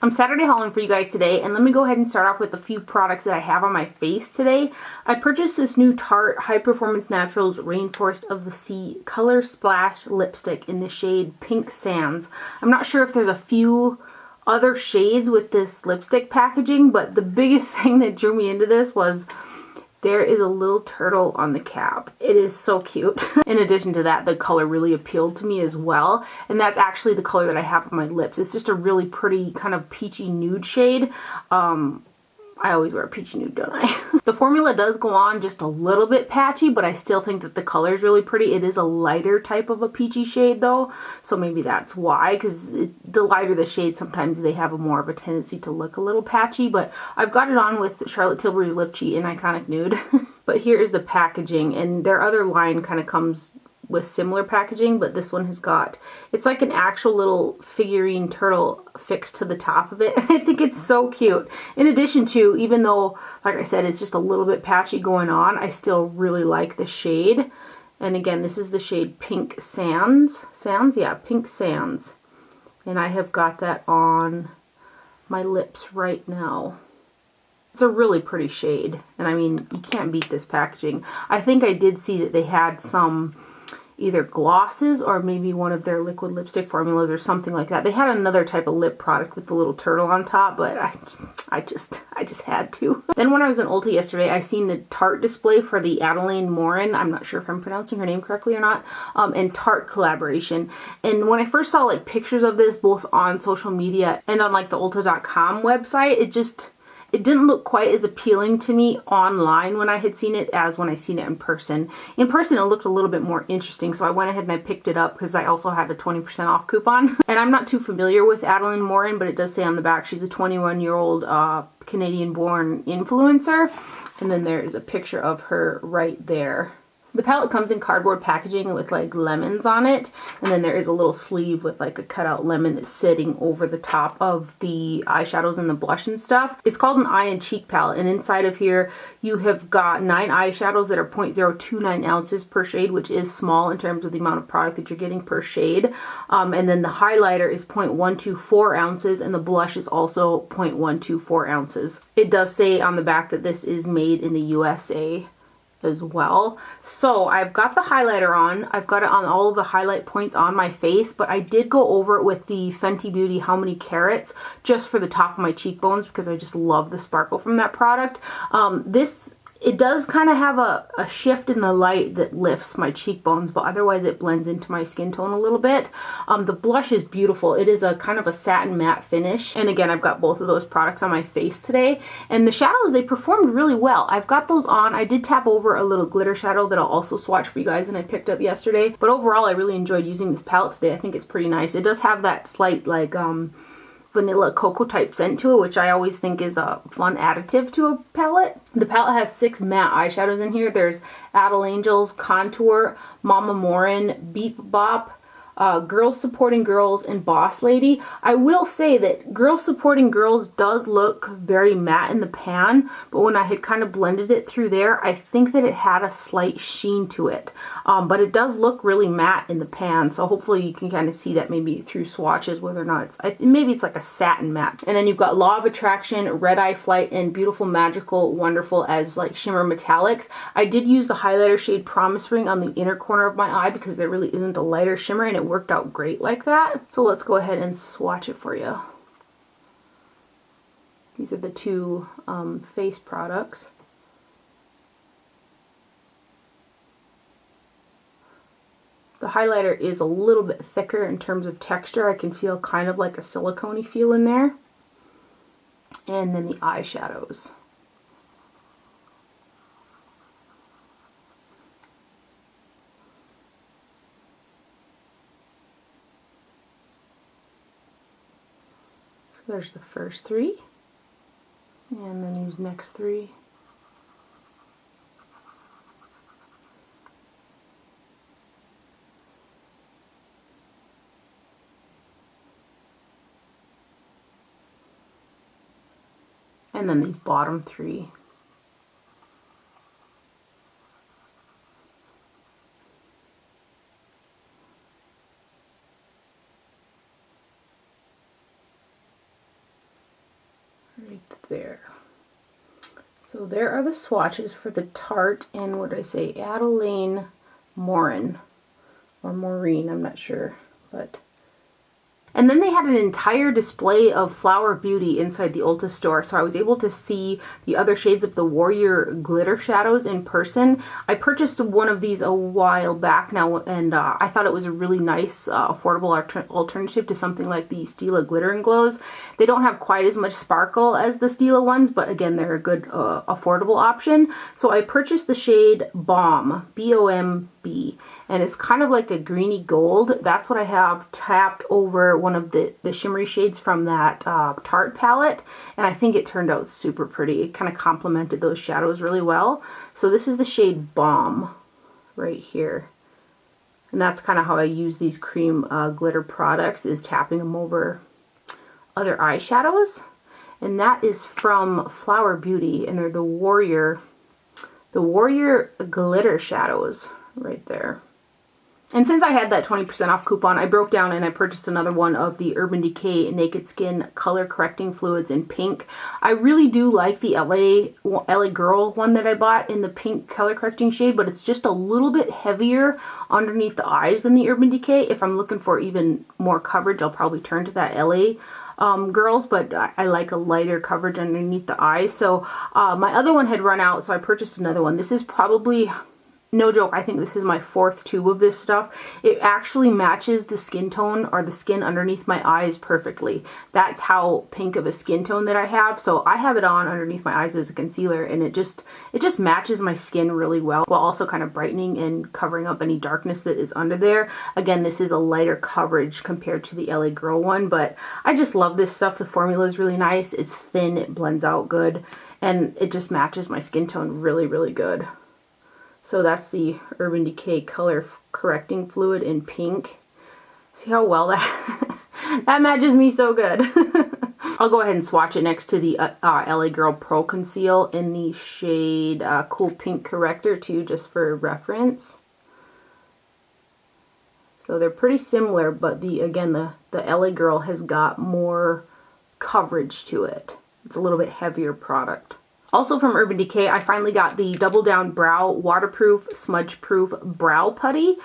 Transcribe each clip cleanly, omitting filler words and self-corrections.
I'm Saturday hauling for you guys today, and let me go ahead and start off with a few products that I have on my face today. I purchased this new Tarte High Performance Naturals Rainforest of the Sea Color Splash Lipstick in the shade Pink Sands. I'm not sure if there's a few other shades with this lipstick packaging, but the biggest thing that drew me into this was there is a little turtle on the cap. It is so cute. In addition to that, the color really appealed to me as well. And that's actually the color that I have on my lips. It's just a really pretty kind of peachy nude shade. I always wear a peachy nude, don't I? The formula does go on just a little bit patchy, but I still think that the color is really pretty. It is a lighter type of a peachy shade though, so maybe that's why, because the lighter the shade, sometimes they have more of a tendency to look a little patchy, but I've got it on with Charlotte Tilbury's Lip Cheat in Iconic Nude. But here is the packaging, and their other line kind of comes with similar packaging, but this one has got, it's like an actual little figurine turtle fixed to the top of it. I think it's so cute. In addition to, even though, like I said, it's just a little bit patchy going on, I still really like the shade. And again, this is the shade Pink Sands. Yeah, Pink Sands. And I have got that on my lips right now. It's a really pretty shade. And I mean, you can't beat this packaging. I think I did see that they had some either glosses or maybe one of their liquid lipstick formulas or something like that. They had another type of lip product with the little turtle on top, but I just had to. Then when I was in Ulta yesterday, I seen the Tarte display for the Adeline Morin, I'm not sure if I'm pronouncing her name correctly or not, and Tarte collaboration. And when I first saw like pictures of this both on social media and on like the Ulta.com website, it didn't look quite as appealing to me online when I had seen it as when I seen it in person. In person, it looked a little bit more interesting, so I went ahead and I picked it up because I also had a 20% off coupon. And I'm not too familiar with Adeline Morin, but it does say on the back she's a 21-year-old Canadian-born influencer. And then there is a picture of her right there. The palette comes in cardboard packaging with like lemons on it, and then there is a little sleeve with like a cutout lemon that's sitting over the top of the eyeshadows and the blush and stuff. It's called an eye and cheek palette, and inside of here you have got 9 eyeshadows that are 0.029 ounces per shade, which is small in terms of the amount of product that you're getting per shade. And then the highlighter is 0.124 ounces, and the blush is also 0.124 ounces. It does say on the back that this is made in the USA as well. So I've got the highlighter on. I've got it on all of the highlight points on my face, but I did go over it with the Fenty Beauty How Many Carats just for the top of my cheekbones because I just love the sparkle from that product. It does kind of have a shift in the light that lifts my cheekbones, but otherwise it blends into my skin tone a little bit. The blush is beautiful. It is a kind of a satin matte finish. And again, I've got both of those products on my face today. And the shadows, they performed really well. I've got those on. I did tap over a little glitter shadow that I'll also swatch for you guys and I picked up yesterday. But overall, I really enjoyed using this palette today. I think it's pretty nice. It does have that slight like vanilla cocoa type scent to it, which I always think is a fun additive to a palette. The palette has 6 matte eyeshadows in here. There's Adele Angels, Contour, Mama Morin, Beep Bop, Girls Supporting Girls, and Boss Lady. I will say that Girls Supporting Girls does look very matte in the pan, but when I had kind of blended it through there, I think that it had a slight sheen to it. But it does look really matte in the pan, so hopefully you can kind of see that maybe through swatches whether or not maybe it's like a satin matte. And then you've got Law of Attraction, Red Eye Flight, and Beautiful Magical Wonderful as like shimmer metallics. I did use the highlighter shade Promise Ring on the inner corner of my eye because there really isn't a lighter shimmer, and it worked out great like that. So let's go ahead and swatch it for you. These are the two face products. The highlighter is a little bit thicker in terms of texture. I can feel kind of like a silicone-y feel in there. And then the eyeshadows. There's the first 3, and then these next 3. And then these bottom 3. right there. So there are the swatches for the Tarte and what did I say, Adeline Morin or Maureen, I'm not sure, but. And then they had an entire display of Flower Beauty inside the Ulta store, so I was able to see the other shades of the Warrior glitter shadows in person. I purchased one of these a while back now, and I thought it was a really nice, affordable alternative to something like the Stila Glitter and Glows. They don't have quite as much sparkle as the Stila ones, but again, they're a good, affordable option. So I purchased the shade Balm, B-O-M-B. And it's kind of like a greeny gold. That's what I have tapped over one of the shimmery shades from that Tarte palette. And I think it turned out super pretty. It kind of complemented those shadows really well. So this is the shade Balm right here. And that's kind of how I use these cream glitter products, is tapping them over other eyeshadows. And that is from Flower Beauty. And they're the Warrior glitter shadows right there. And since I had that 20% off coupon, I broke down and I purchased another one of the Urban Decay Naked Skin Color Correcting Fluids in pink. I really do like the LA Girl one that I bought in the pink color correcting shade, but it's just a little bit heavier underneath the eyes than the Urban Decay. If I'm looking for even more coverage, I'll probably turn to that LA Girls, but I like a lighter coverage underneath the eyes. So my other one had run out, so I purchased another one. This is probably... no joke, I think this is my 4th tube of this stuff. It actually matches the skin tone or the skin underneath my eyes perfectly. That's how pink of a skin tone that I have. So I have it on underneath my eyes as a concealer, and it just matches my skin really well, while also kind of brightening and covering up any darkness that is under there. Again, this is a lighter coverage compared to the LA Girl one, but I just love this stuff. The formula is really nice. It's thin, it blends out good, and it just matches my skin tone really, really good. So that's the Urban Decay Color Correcting Fluid in pink. See how well that that matches me so good. I'll go ahead and swatch it next to the LA Girl Pro Conceal in the shade Cool Pink Corrector too, just for reference. So they're pretty similar, but again, the LA Girl has got more coverage to it. It's a little bit heavier product. Also from Urban Decay, I finally got the Double Down Brow Waterproof, Smudge-Proof Brow Putty.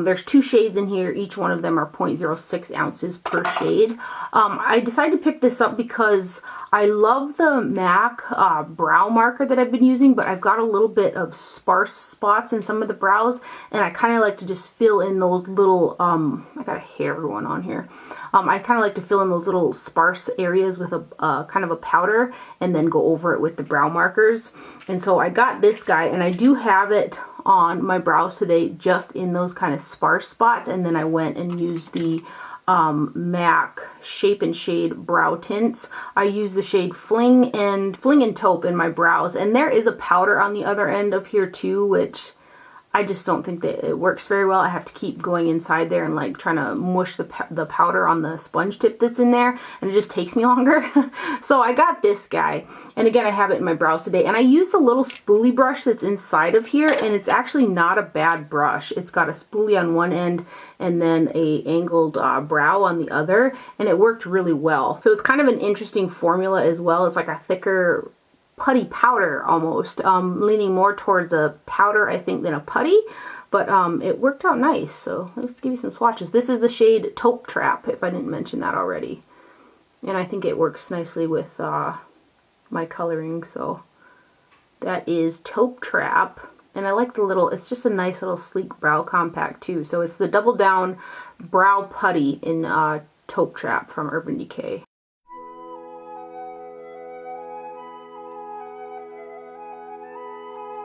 There's 2 shades in here. Each one of them are 0.06 ounces per shade. I decided to pick this up because I love the MAC brow marker that I've been using, but I've got a little bit of sparse spots in some of the brows, and I kind of like to just fill in those little, I got a hair one on here. I kind of like to fill in those little sparse areas with a kind of a powder and then go over it with the brow markers. And so I got this guy, and I do have it on my brows today just in those kind of sparse spots, and then I went and used the MAC Shape and Shade brow tints. I use the shade Fling and Taupe in my brows, and there is a powder on the other end of here too, which I just don't think that it works very well. I have to keep going inside there and like trying to mush the powder on the sponge tip that's in there, and it just takes me longer. So I got this guy, and again, I have it in my brows today, and I used the little spoolie brush that's inside of here, and it's actually not a bad brush. It's got a spoolie on one end and then a angled brow on the other, and it worked really well. So it's kind of an interesting formula as well. It's like a thicker putty powder almost, leaning more towards a powder I think than a putty, but it worked out nice. So let's give you some swatches. This is the shade Taupe Trap, if I didn't mention that already, and I think it works nicely with my coloring. So that is Taupe Trap, and I like the little, it's just a nice little sleek brow compact too. So it's the Double Down Brow Putty in Taupe Trap from Urban Decay.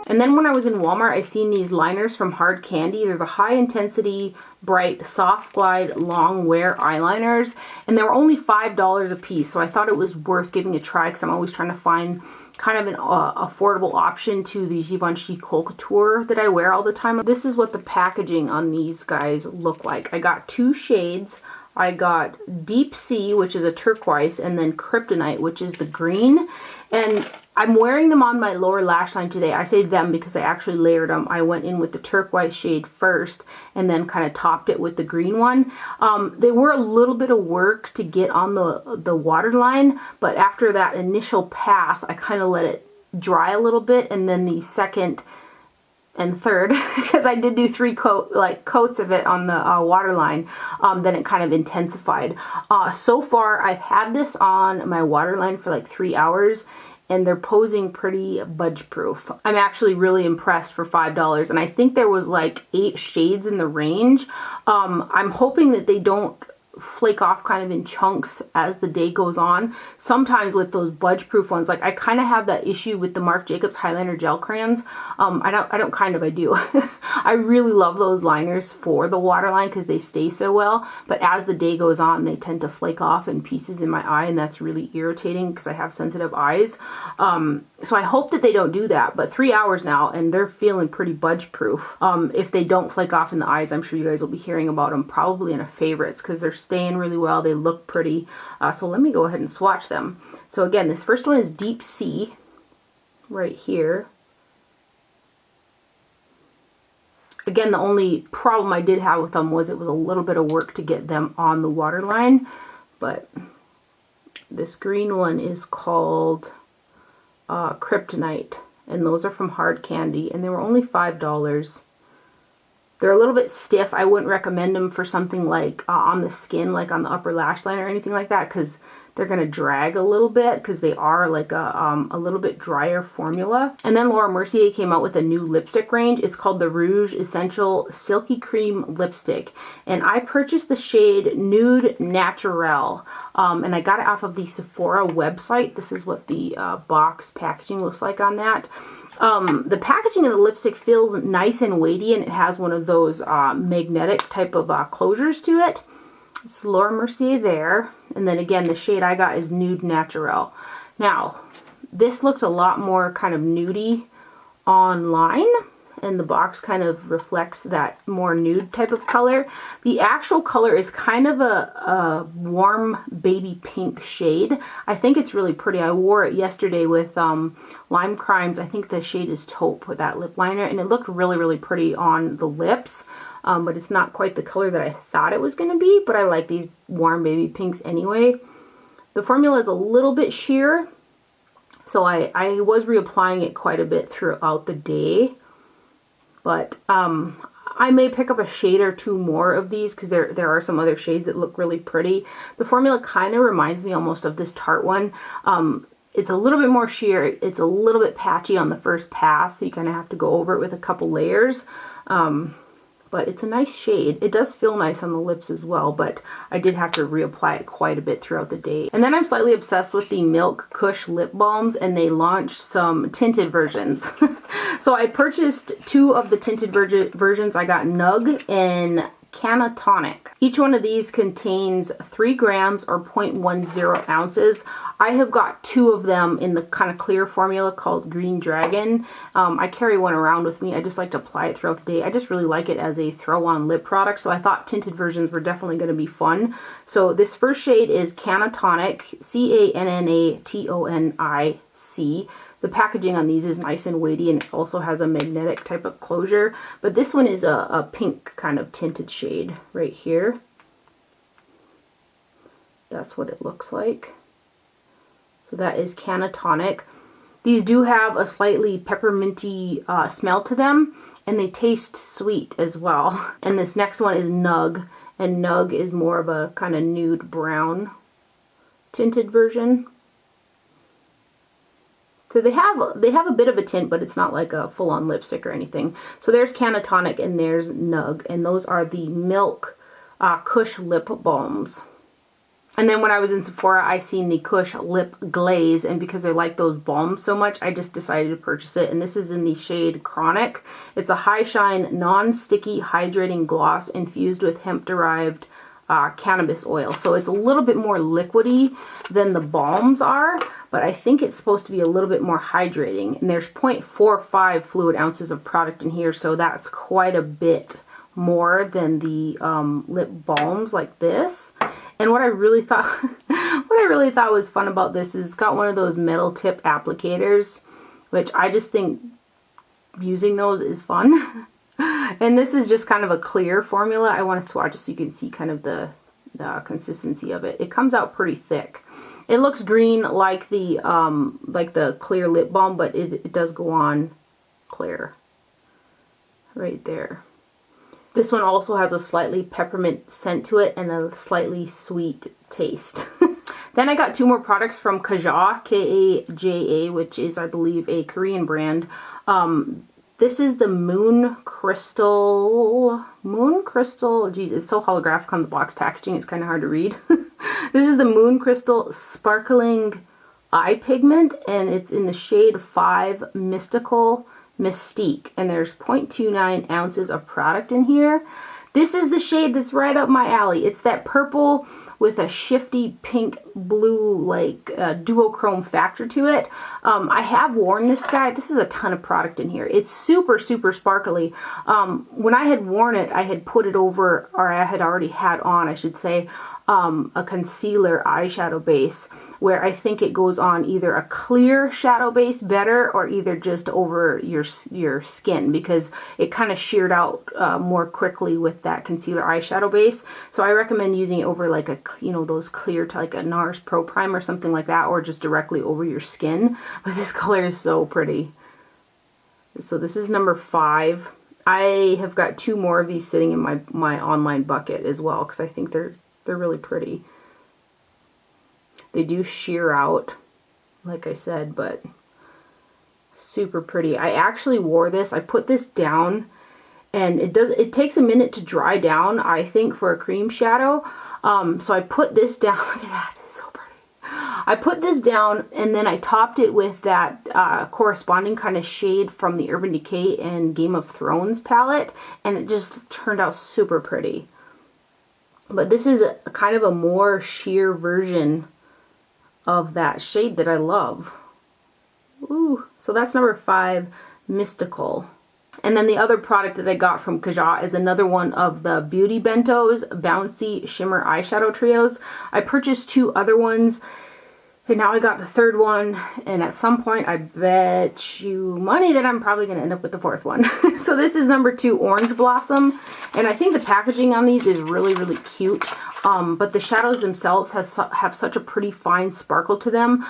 And then when I was in Walmart, I seen these liners from Hard Candy. They're the high intensity, bright, soft glide, long wear eyeliners. And they were only $5 a piece. So I thought it was worth giving a try, because I'm always trying to find kind of an affordable option to the Givenchy Cold Couture that I wear all the time. This is what the packaging on these guys look like. I got 2 shades I got Deep Sea, which is a turquoise, and then Kryptonite, which is the green. And I'm wearing them on my lower lash line today. I say them because I actually layered them. I went in with the turquoise shade first and then kind of topped it with the green one. They were a little bit of work to get on the waterline, but after that initial pass, I kind of let it dry a little bit, and then the second and third, because I did do 3 coats of it on the waterline, then it kind of intensified. So far, I've had this on my waterline for like 3 hours, and they're posing pretty budge proof. I'm actually really impressed for $5, and I think there was like 8 shades in the range. I'm hoping that they don't flake off kind of in chunks as the day goes on. Sometimes with those budge proof ones, like I kind of have that issue with the Marc Jacobs Highliner gel crayons. I do. I really love those liners for the waterline because they stay so well, but as the day goes on, they tend to flake off in pieces in my eye, and that's really irritating because I have sensitive eyes. So I hope that they don't do that, but 3 hours now, and they're feeling pretty budge proof. If they don't flake off in the eyes, I'm sure you guys will be hearing about them probably in a favorites because they're staying really well. They look pretty. So let me go ahead and swatch them. So again, this first one is Deep Sea right here. Again, the only problem I did have with them was it was a little bit of work to get them on the waterline, but this green one is called Kryptonite, and those are from Hard Candy, and they were only $5. They're a little bit stiff. I wouldn't recommend them for something like on the skin, like on the upper lash line or anything like that, because they're going to drag a little bit because they are like a little bit drier formula. And then Laura Mercier came out with a new lipstick range. It's called the Rouge Essential Silky Cream Lipstick. And I purchased the shade Nude Naturel. And I got it off of the Sephora website. This is what the box packaging looks like on that. The packaging of the lipstick feels nice and weighty, and it has one of those magnetic type of closures to it. It's Laura Mercier there. And then again, the shade I got is Nude Naturel. Now, this looked a lot more kind of nudie online, and the box kind of reflects that more nude type of color. The actual color is kind of a warm baby pink shade. I think it's really pretty. I wore it yesterday with Lime Crimes. I think the shade is Taupe with that lip liner, and it looked really, really pretty on the lips. But it's not quite the color that I thought it was going to be, but I like these warm baby pinks anyway. The formula is a little bit sheer, so I was reapplying it quite a bit throughout the day. But I may pick up a shade or 2 more of these because there are some other shades that look really pretty. The formula kind of reminds me almost of this Tarte one. It's a little bit more sheer. It's a little bit patchy on the first pass, so you kind of have to go over it with a couple layers. But it's a nice shade. It does feel nice on the lips as well, but I did have to reapply it quite a bit throughout the day. And then I'm slightly obsessed with the Milk Kush lip balms, and they launched some tinted versions. So I purchased 2 of the tinted versions. I got Nug and Catatonic. Each one of these contains 3 grams or 0.10 ounces. I have got 2 of them in the kind of clear formula called Green Dragon. I carry one around with me. I just like to apply it throughout the day. I just really like it as a throw-on lip product, so I thought tinted versions were definitely going to be fun. So this first shade is Catatonic, C-A-N-N-A-T-O-N-I-C. The packaging on these is nice and weighty, and it also has a magnetic type of closure. But this one is a pink kind of tinted shade right here. That's what it looks like. So that is Catatonic. These do have a slightly pepperminty smell to them, and they taste sweet as well. And this next one is Nug, and Nug is more of a kind of nude brown tinted version. So they have a bit of a tint, but it's not like a full-on lipstick or anything. So there's Catatonic and there's Nug, and those are the Milk Kush lip balms. And then when I was in Sephora, I seen the Kush lip glaze, and because I like those balms so much, I just decided to purchase it. And this is in the shade Chronic. It's a high shine, non-sticky hydrating gloss infused with hemp-derived cannabis oil. So it's a little bit more liquidy than the balms are, but I think it's supposed to be a little bit more hydrating. And there's 0.45 fluid ounces of product in here, so that's quite a bit more than the lip balms like this. And what I really thought was fun about this is it's got one of those metal tip applicators, which I just think using those is fun. And this is just kind of a clear formula. I want to swatch it so you can see kind of the consistency of it. It comes out pretty thick. It looks green like the clear lip balm, but it does go on clear right there. This one also has a slightly peppermint scent to it and a slightly sweet taste. Then I got two more products from Kaja, K-A-J-A, which is, I believe, a Korean brand. This is the Moon Crystal, geez, it's so holographic on the box packaging, it's kind of hard to read. This is the Moon Crystal Sparkling Eye Pigment, and it's in the shade 5 Mystical Mystique, and there's 0.29 ounces of product in here. This is the shade that's right up my alley. It's that purple with a shifty pink blue like duochrome factor to it. I have worn this guy. This is a ton of product in here. It's super sparkly. When I had worn it, I had put it over, or I had already had on, I should say, a concealer eyeshadow base, where I think it goes on either a clear shadow base better or either just over your skin, because it kind of sheared out more quickly with that concealer eyeshadow base. So I recommend using it over like those clear, like a Nars Pro Prime or something like that, or just directly over your skin. But this color is so pretty. So this is number 5. I have got 2 more of these sitting in my online bucket as well, because I think they're really pretty. They do sheer out, like I said, but super pretty. I actually wore this. I put this down, and it takes a minute to dry down, I think, for a cream shadow. So I put this down. Look at that. It's so pretty. I put this down, and then I topped it with that corresponding kind of shade from the Urban Decay and Game of Thrones palette, and it just turned out super pretty. But this is a kind of a more sheer version of that shade that I love. Ooh, so that's number 5, Mystical. And then the other product that I got from Kaja is another one of the Beauty Bento's Bouncy Shimmer Eyeshadow Trios. I purchased 2 other ones, and now I got the 3rd one, and at some point I bet you money that I'm probably going to end up with the 4th one. So this is number 2, Orange Blossom, and I think the packaging on these is really cute. But the shadows themselves have such a pretty fine sparkle to them.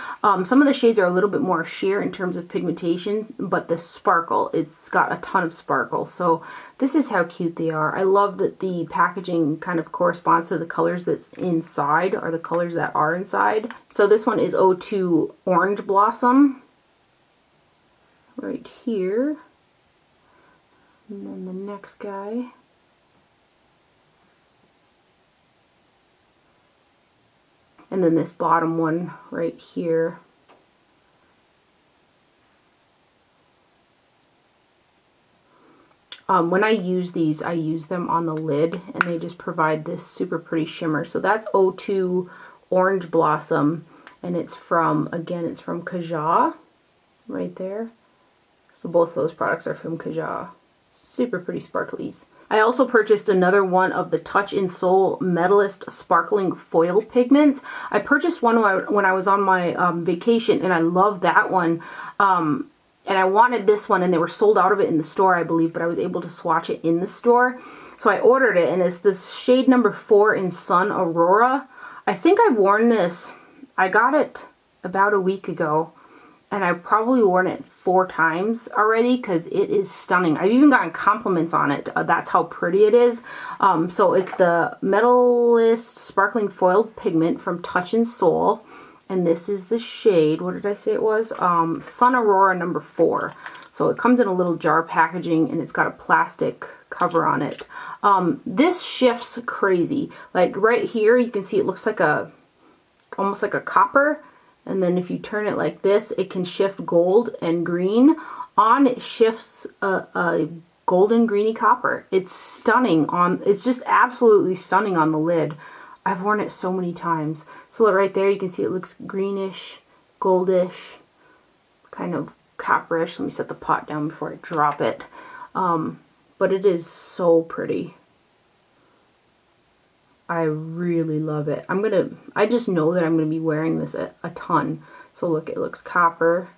Some of the shades are a little bit more sheer in terms of pigmentation, but the sparkle, it's got a ton of sparkle. So this is how cute they are. I love that the packaging kind of corresponds to the colors that's inside, or the colors that are inside. So this one is 02 Orange Blossom, right here. And then the next guy. And then this bottom one right here. When I use these, I use them on the lid, and they just provide this super pretty shimmer. So that's 02 Orange Blossom, and it's from, again, it's from Kaja, right there. So both of those products are from Kaja. Super pretty sparklies. I also purchased another one of the Touch in Soul Metalist Sparkling Foil Pigments. I purchased one when I was on my vacation, and I love that one. And I wanted this one, and they were sold out of it in the store, I believe, but I was able to swatch it in the store. So I ordered it, and it's this shade number 4 in Sun Aurora. I think I've worn this. I got it about a week ago, and I've probably worn it 4 times already, because it is stunning. I've even gotten compliments on it. That's how pretty it is. So it's the Metalist Sparkling Foiled Pigment from Touch in Soul. And this is the shade, what did I say it was? Sun Aurora number 4. So it comes in a little jar packaging, and it's got a plastic cover on it. This shifts crazy. Like right here, you can see it looks like almost like a copper. And then if you turn it like this, it can shift gold and green. On it shifts a golden greeny copper. It's stunning it's just absolutely stunning on the lid. I've worn it so many times. So right there, you can see it looks greenish, goldish, kind of copperish. Let me set the pot down before I drop it. But but it is so pretty. I really love it. I just know that I'm gonna be wearing this a ton. So look, it looks copper,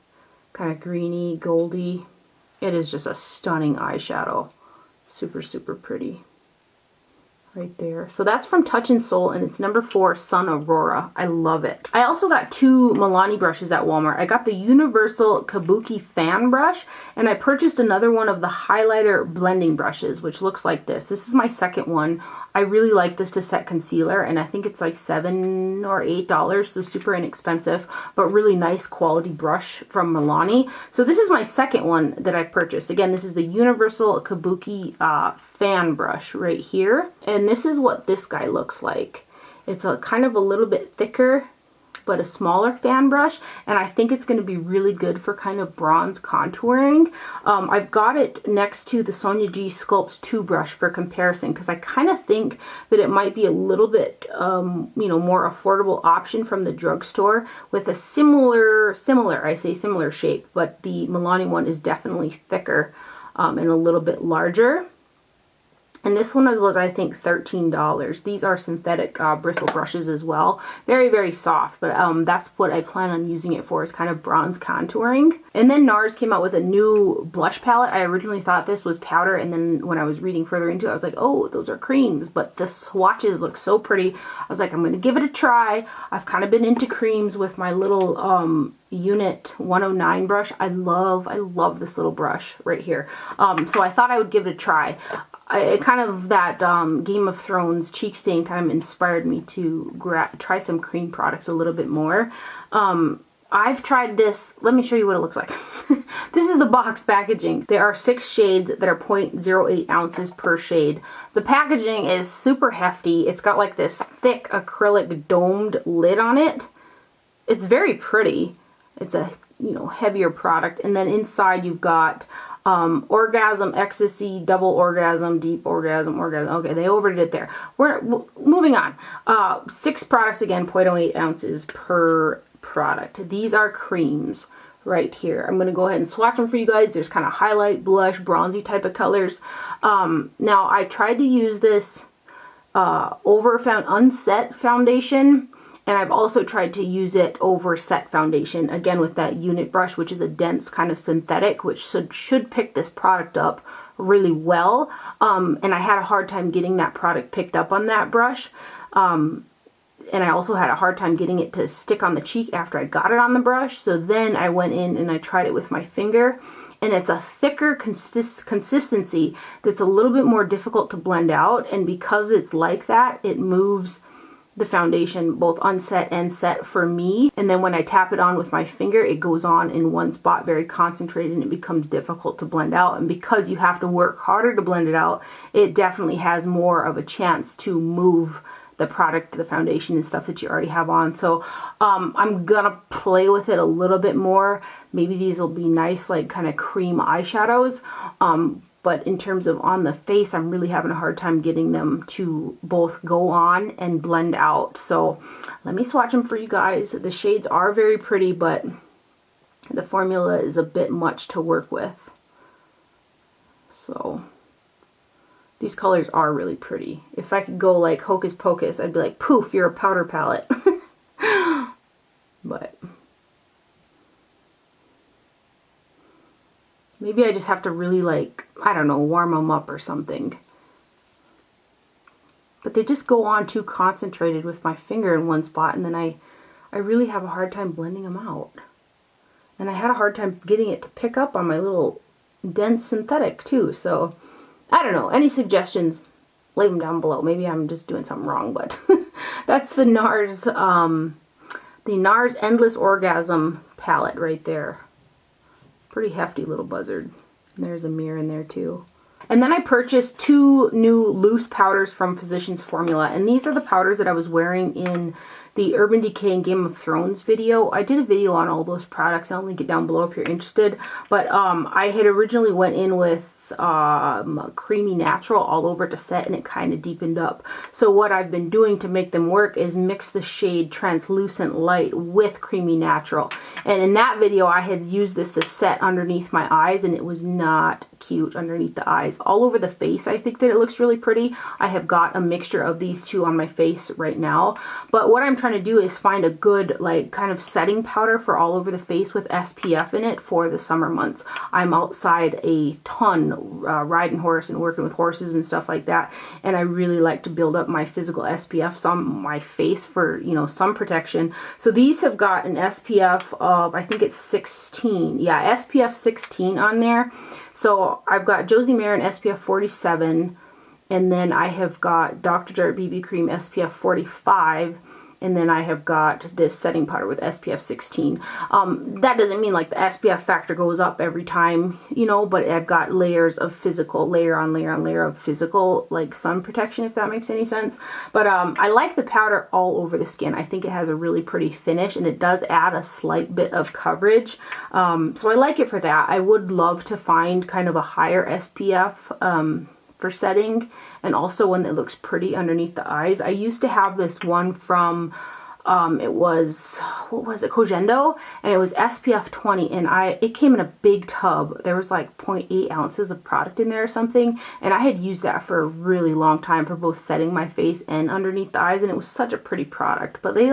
kind of greeny, goldy. It is just a stunning eyeshadow. Super, super pretty. Right there. So that's from Touch in Soul, and it's number 4, Sun Aurora. I love it. I also got 2 Milani brushes at Walmart. I got the Universal Kabuki Fan Brush, and I purchased another one of the highlighter blending brushes, which looks like this. This is my second one. I really like this to set concealer, and I think it's like $7 or $8, so super inexpensive, but really nice quality brush from Milani. So this is my second one that I've purchased. Again, this is the Universal Kabuki Fan Brush right here, and this is what this guy looks like. It's a kind of a little bit thicker, but a smaller fan brush, and I think it's going to be really good for kind of bronze contouring. I've got it next to the Sonia G Sculpts 2 brush for comparison, because I kind of think that it might be a little bit, you know, more affordable option from the drugstore with a similar shape, but the Milani one is definitely thicker and a little bit larger. And this one was I think, $13. These are synthetic bristle brushes as well. Very, very soft, but that's what I plan on using it for, is kind of bronze contouring. And then Nars came out with a new blush palette. I originally thought this was powder, and then when I was reading further into it, I was like, oh, those are creams. But the swatches look so pretty. I was like, I'm going to give it a try. I've kind of been into creams with my little Unit 109 brush. I love this little brush right here. So I thought I would give it a try. Kind of that Game of Thrones cheek stain kind of inspired me to try some cream products a little bit more. I've tried this. Let me show you what it looks like. This is the box packaging. There are 6 shades that are 0.08 ounces per shade. The packaging is super hefty. It's got like this thick acrylic domed lid on it. It's very pretty. It's a, you know, heavier product. And then inside you've got orgasm, ecstasy, double orgasm, deep orgasm, orgasm. Okay, they overdid it there. We're moving on. 6 products, again, 0.08 ounces per product. These are creams right here. I'm going to go ahead and swatch them for you guys. There's kind of highlight, blush, bronzy type of colors. Now, I tried to use this over unset foundation, and I've also tried to use it over set foundation, again with that unit brush, which is a dense kind of synthetic, which should pick this product up really well. And I had a hard time getting that product picked up on that brush. And I also had a hard time getting it to stick on the cheek after I got it on the brush. So then I went in and I tried it with my finger. And it's a thicker consistency that's a little bit more difficult to blend out. And because it's like that, it moves the foundation both unset and set for me. And then when I tap it on with my finger, it goes on in one spot, very concentrated, and it becomes difficult to blend out. And because you have to work harder to blend it out, it definitely has more of a chance to move the product, the foundation and stuff that you already have on. So I'm gonna play with it a little bit more. Maybe these will be nice, like kind of cream eyeshadows. But in terms of on the face, I'm really having a hard time getting them to both go on and blend out. So let me swatch them for you guys. The shades are very pretty, but the formula is a bit much to work with. So these colors are really pretty. If I could go like Hocus Pocus, I'd be like, poof, you're a powder palette. But maybe I just have to really, like, I don't know, warm them up or something. But they just go on too concentrated with my finger in one spot, and then I really have a hard time blending them out. And I had a hard time getting it to pick up on my little dense synthetic too. So I don't know. Any suggestions? Leave them down below. Maybe I'm just doing something wrong, but that's the Nars Endless Orgasm palette right there. Pretty hefty little buzzard. And there's a mirror in there too. And then I purchased 2 new loose powders from Physicians Formula. And these are the powders that I was wearing in the Urban Decay and Game of Thrones video. I did a video on all those products. I'll link it down below if you're interested. But I had originally went in with creamy natural all over to set, and it kind of deepened up. So what I've been doing to make them work is mix the shade Translucent Light with creamy natural. And in that video, I had used this to set underneath my eyes, and it was not cute underneath the eyes. All over the face, I think that it looks really pretty. I have got a mixture of these two on my face right now. But what I'm trying to do is find a good, like, kind of setting powder for all over the face with SPF in it for the summer months. I'm outside a ton, riding horse and working with horses and stuff like that. And I really like to build up my physical SPFs on my face for, you know, sun protection. So these have got an SPF of, I think it's 16. Yeah, SPF 16 on there. So I've got Josie Maran SPF 47, and then I have got Dr. Jart BB Cream SPF 45, and then I have got this setting powder with SPF 16. That doesn't mean like the SPF factor goes up every time, you know, but I've got layers of physical, layer on layer on layer of physical, like, sun protection, if that makes any sense. But I like the powder all over the skin. I think it has a really pretty finish, and it does add a slight bit of coverage. So I like it for that. I would love to find kind of a higher SPF for setting, and also one that looks pretty underneath the eyes. I used to have this one from, it was, what was it, Cogendo, and it was SPF 20, and it came in a big tub. There was like 0.8 ounces of product in there or something, and I had used that for a really long time for both setting my face and underneath the eyes, and it was such a pretty product. But they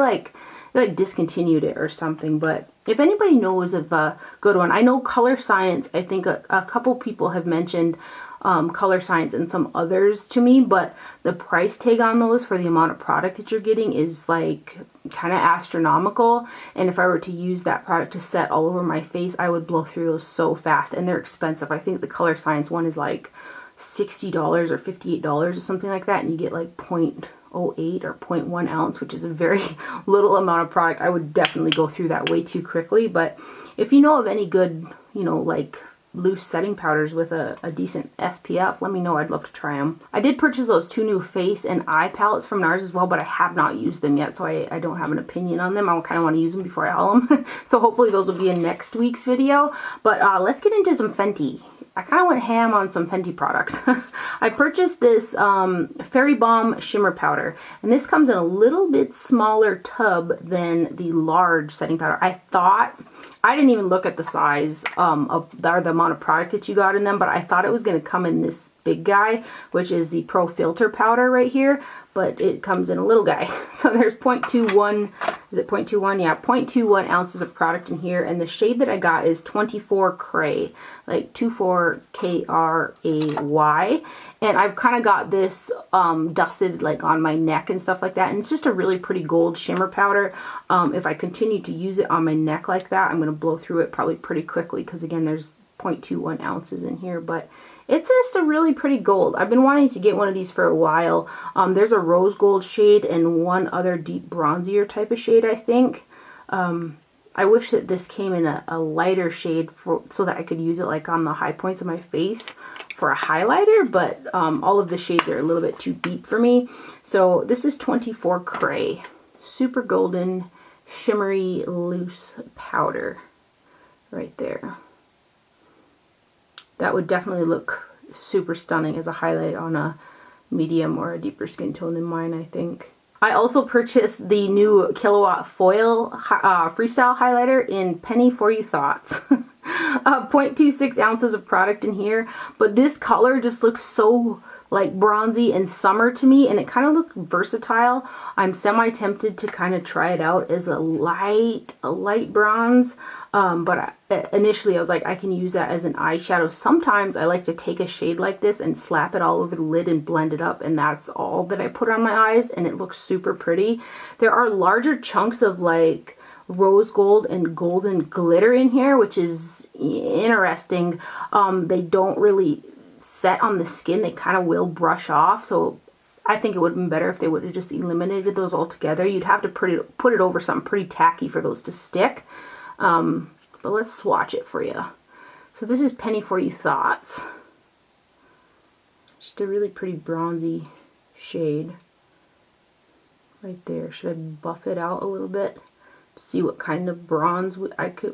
discontinued it or something. But if anybody knows of a good one, I know Color Science, I think a couple people have mentioned Color Science and some others to me, but the price tag on those for the amount of product that you're getting is like kind of astronomical. And if I were to use that product to set all over my face, I would blow through those so fast, and they're expensive. I think the Color Science one is like $60 or $58 or something like that, and you get like 0.08 or 0.1 ounce, which is a very little amount of product. I would definitely go through that way too quickly. But if you know of any good, you know, like loose setting powders with a decent SPF, let me know. I'd love to try them. I did purchase those two new face and eye palettes from Nars as well, but I have not used them yet, so I don't have an opinion on them. I kind of want to use them before I haul them. So hopefully those will be in next week's video. But let's get into some Fenty. I kind of went ham on some Fenty products. I purchased this Fairy Balm Shimmer Powder, and this comes in a little bit smaller tub than the large setting powder. I didn't even look at the size or the amount of product that you got in them, but I thought it was going to come in this big guy, which is the Pro Filter powder right here, but it comes in a little guy. So there's 0.21, is it 0.21? Yeah, 0.21 ounces of product in here, and the shade that I got is 24 Cray, like 24 K-R-A-Y, and I've kind of got this dusted like on my neck and stuff like that, and it's just a really pretty gold shimmer powder. If I continue to use it on my neck like that, I'm going to blow through it probably pretty quickly, because again, there's 0.21 ounces in here, but it's just a really pretty gold. I've been wanting to get one of these for a while. There's a rose gold shade and one other deep bronzier type of shade, I think. I wish that this came in a lighter shade so that I could use it like on the high points of my face for a highlighter, but all of the shades are a little bit too deep for me. So this is 24 Cray. Super golden, shimmery, loose powder right there. That would definitely look super stunning as a highlight on a medium or a deeper skin tone than mine, I think. I also purchased the new Kilowatt Foil Freestyle Highlighter in Penny For You Thoughts. 0.26 ounces of product in here, but this color just looks so like bronzy and summer to me, and it kind of looked versatile. I'm semi-tempted to kind of try it out as a light bronze, but initially I was like, I can use that as an eyeshadow. Sometimes I like to take a shade like this and slap it all over the lid and blend it up, and that's all that I put on my eyes, and it looks super pretty. There are larger chunks of like rose gold and golden glitter in here, which is interesting. They don't really set on the skin, they kind of will brush off, so I think it would have been better if they would have just eliminated those altogether. You'd have to put it over something pretty tacky for those to stick. But let's swatch it for you. So this is Penny For You Thoughts. Just a really pretty bronzy shade right there. Should I buff it out a little bit? See what kind of bronze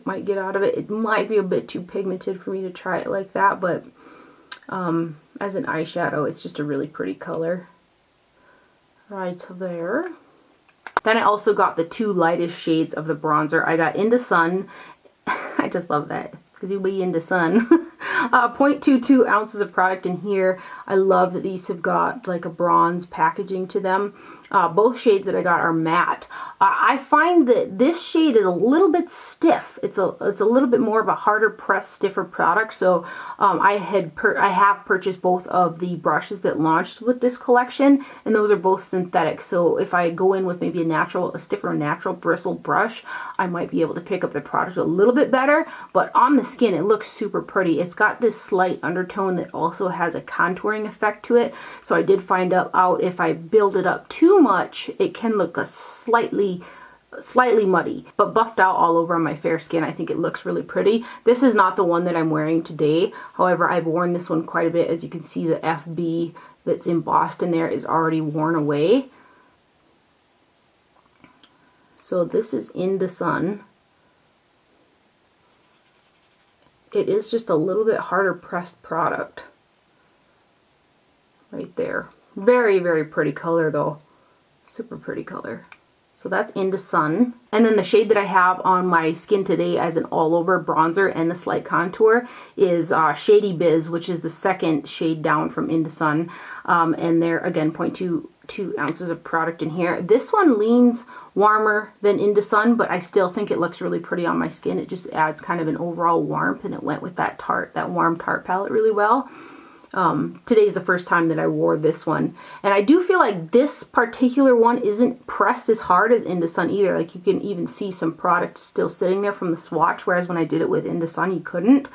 might get out of it. It might be a bit too pigmented for me to try it like that, but as an eyeshadow, it's just a really pretty color right there. Then I also got the 2 lightest shades of the bronzer. I got Into Sun. I just love that, because you be into sun. 0.22 ounces of product in here. I love that these have got like a bronze packaging to them. Both shades that I got are matte. I find that this shade is a little bit stiff. It's a little bit more of a harder pressed, stiffer product. So I have purchased both of the brushes that launched with this collection, and those are both synthetic. So if I go in with maybe a stiffer natural bristle brush, I might be able to pick up the product a little bit better. But on the skin, it looks super pretty. It's got this slight undertone that also has a contouring effect to it. So I did find out if I build it up too much, it can look a slightly muddy, but buffed out all over on my fair skin, I think it looks really pretty. This is not the one that I'm wearing today. However, I've worn this one quite a bit. As you can see, the FB that's embossed in there is already worn away. So this is Into Sun. It is just a little bit harder pressed product right there. Very, very pretty color though. Super pretty color. So that's Into Sun. And then the shade that I have on my skin today as an all-over bronzer and a slight contour is Shady Biz, which is the second shade down from Into Sun. And there, again, 0.22 ounces of product in here. This one leans warmer than Into Sun, but I still think it looks really pretty on my skin. It just adds kind of an overall warmth, and it went with that warm Tarte palette really well. Today's the first time that I wore this one, and I do feel like this particular one isn't pressed as hard as Into Sun either. Like, you can even see some product still sitting there from the swatch, whereas when I did it with Into Sun you couldn't.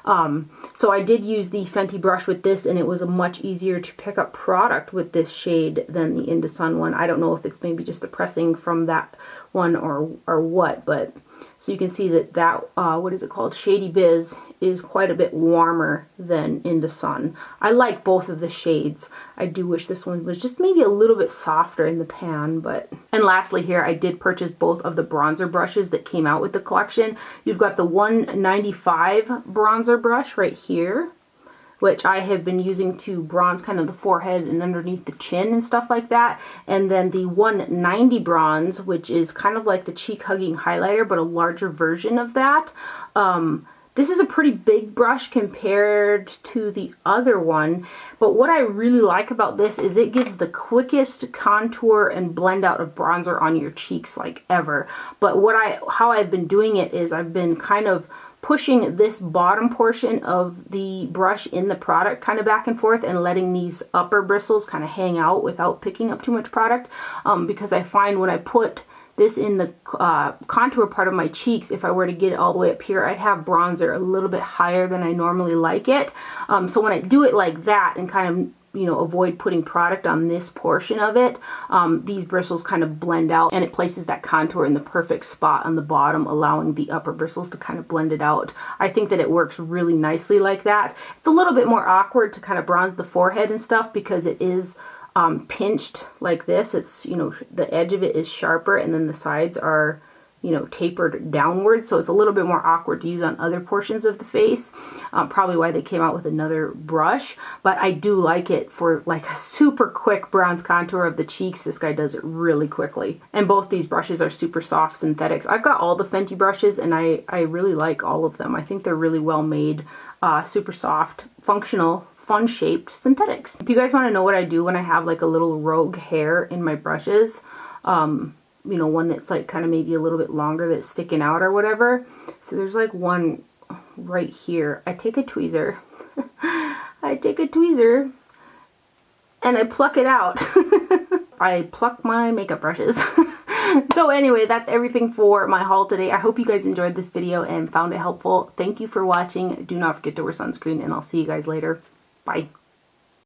So I did use the Fenty brush with this, and it was much easier to pick up product with this shade than the Into Sun one. I don't know if it's maybe just the pressing from that one or what, but so you can see that what is it called, Shady Biz, is quite a bit warmer than Into Sun. I like both of the shades. I do wish this one was just maybe a little bit softer in the pan, but... And lastly here, I did purchase both of the bronzer brushes that came out with the collection. You've got the 195 bronzer brush right here, which I have been using to bronze kind of the forehead and underneath the chin and stuff like that. And then the 190 bronze, which is kind of like the cheek hugging highlighter, but a larger version of that. This is a pretty big brush compared to the other one, but what I really like about this is it gives the quickest contour and blend out of bronzer on your cheeks like ever. But how I've been doing it is I've been kind of pushing this bottom portion of the brush in the product kind of back and forth and letting these upper bristles kind of hang out without picking up too much product, because I find when I put this in the contour part of my cheeks, if I were to get it all the way up here, I'd have bronzer a little bit higher than I normally like it. So when I do it like that and kind of, you know, avoid putting product on this portion of it, these bristles kind of blend out, and it places that contour in the perfect spot on the bottom, allowing the upper bristles to kind of blend it out. I think that it works really nicely like that. It's a little bit more awkward to kind of bronze the forehead and stuff because it is pinched like this. It's, you know, the edge of it is sharper and then the sides are, you know, tapered downwards, so it's a little bit more awkward to use on other portions of the face. Probably why they came out with another brush, but I do like it for like a super quick bronze contour of the cheeks. This guy does it really quickly, and both these brushes are super soft synthetics. I've got all the Fenty brushes and I really like all of them. I think they're really well made, super soft, functional, fun-shaped synthetics. If you guys want to know what I do when I have like a little rogue hair in my brushes, you know, one that's like kind of maybe a little bit longer that's sticking out or whatever. So there's like one right here. I take a tweezer. I take a tweezer and I pluck it out. I pluck my makeup brushes. So anyway, that's everything for my haul today. I hope you guys enjoyed this video and found it helpful. Thank you for watching. Do not forget to wear sunscreen, and I'll see you guys later. Bye.